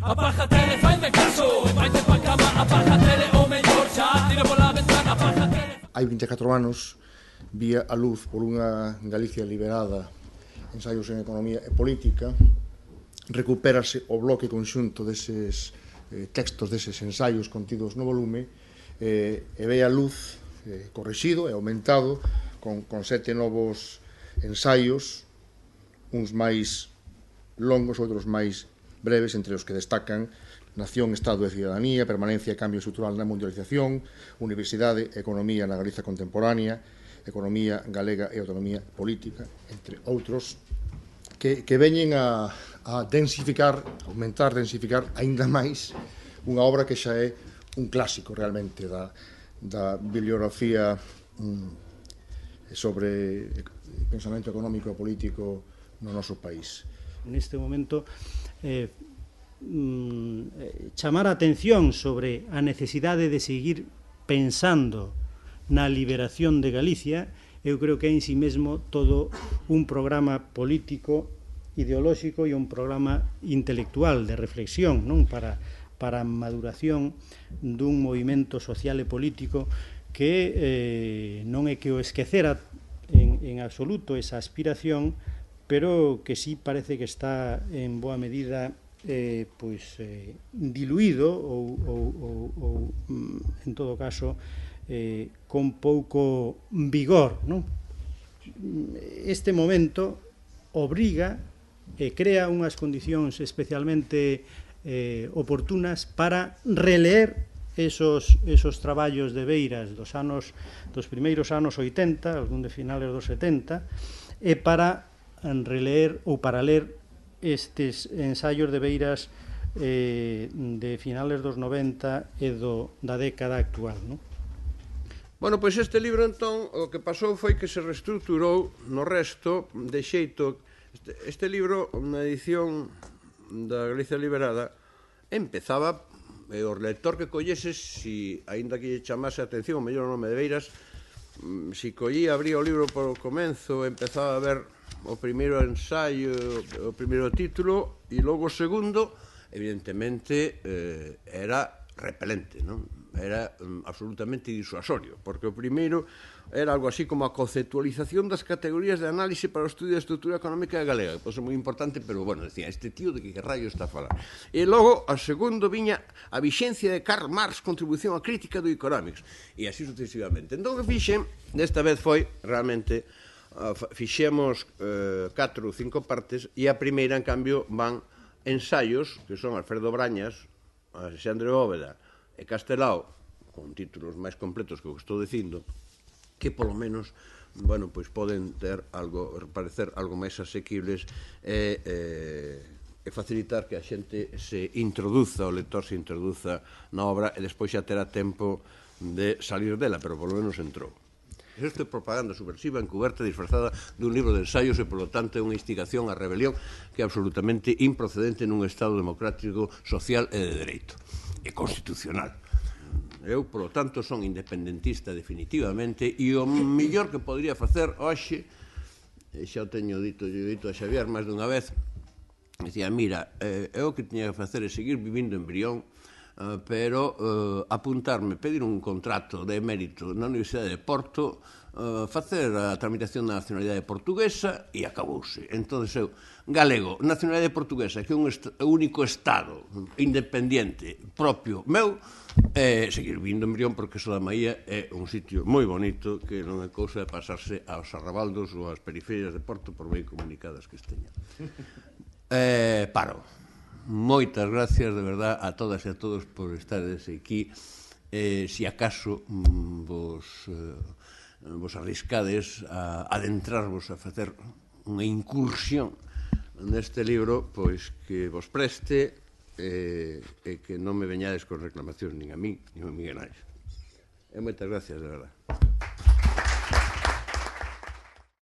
Apaga a tele, faime caso, vaite pa cama, apaga a tele, o mellor xa, tira pola ventana, apaga a tele. Hai 24 anos vía a luz por unha Galicia liberada, ensaios en economía e política, recupérase o bloque conxunto deses textos, deses ensaios contidos no volume, e ve a luz correxido e aumentado con 7 novos ensaios, uns máis longos, outros máis breves, entre os que destacan Nación, Estado e Cidadanía, Permanencia e Cambio Estrutural na Mundialización, Universidade e Economía na Galiza Contemporánea, Economía Galega e Autonomía Política, entre outros, que veñen a densificar, densificar aínda máis unha obra que xa é un clásico realmente da bibliografía sobre pensamento económico e político no noso país. Neste momento, chamar a atención sobre a necesidade de seguir pensando na liberación de Galicia, eu creo que é en si mesmo todo un programa político, ideolóxico e un programa intelectual de reflexión, non, para a maduración dun movimento social e político que non é que o esquecera en absoluto esa aspiración, pero que sí parece que está en boa medida diluído ou en todo caso con pouco vigor, non? Este momento obriga e crea unhas condicións especialmente oportunas para releer esos traballos de Beiras dos primeiros anos 80, algún de finales dos 70, e para releer ou para ler estes ensaios de Beiras de finales dos 90 e da década actual, non? Bueno, pois este libro, entón, o que pasou foi que se reestructurou no resto de xeito. Este libro, na edición da Galicia Liberada, empezaba, o lector que colleses, si, aínda que lle chamase a atención o mellor nome de Beiras, si collía, abría o libro por o comenzo, empezaba a ver o primeiro ensaio, o primeiro título, e logo o segundo, evidentemente, era repelente, non? Era absolutamente disuasorio, porque o primeiro era algo así como a conceptualización das categorías de análise para o estudio da estrutura económica galega, que pode ser moi importante, pero, bueno, decía, este tío de que raio está a falar. E logo, a segundo, viña a vixencia de Karl Marx, contribución á crítica do economics, e así sucesivamente. Entón, o que fixen, desta vez foi, realmente, fixemos 4 ou 5 partes, e a primeira, en cambio, van ensaios, que son Alfredo Brañas, Alexandre Bóveda e Castelao, con títulos máis completos que o que estou dicindo, que polo menos, bueno, pois poden ter algo, parecer algo máis asequibles e facilitar que a xente se introduza, o lector se introduza na obra e despois xa terá tempo de salir dela, pero polo menos entrou. Isto é propaganda subversiva, encuberta, disfrazada dun libro de ensaios e, polo tanto, é unha instigación á rebelión que é absolutamente improcedente nun Estado democrático, social e de dereito, e constitucional. Eu, polo tanto, son independentista definitivamente, e o mellor que podría facer hoxe, e xa o teño dito a Xavier máis dunha vez, dicía, mira, eu o que tiña que facer é seguir vivindo en Brión, pero apuntarme, pedir un contrato de emérito na Universidade de Porto, facer a tramitación da nacionalidade portuguesa e acabouse. Entón, eu, galego, nacionalidade portuguesa, que é un único estado independiente propio meu, seguir vindo en Brión, porque Soda Maía é un sitio moi bonito que non é cousa de pasarse aos arrabaldos ou ás periferias de Porto por moi comunicadas que esteñan. Paro. Moitas gracias, de verdad, a todas e a todos por estares aquí. Si acaso vos arriscades a adentrarvos a facer unha incursión neste libro, pois que vos preste e que non me veñades con reclamacións nin a mí, nin a Miguel Ángel. Moitas gracias, de verdad.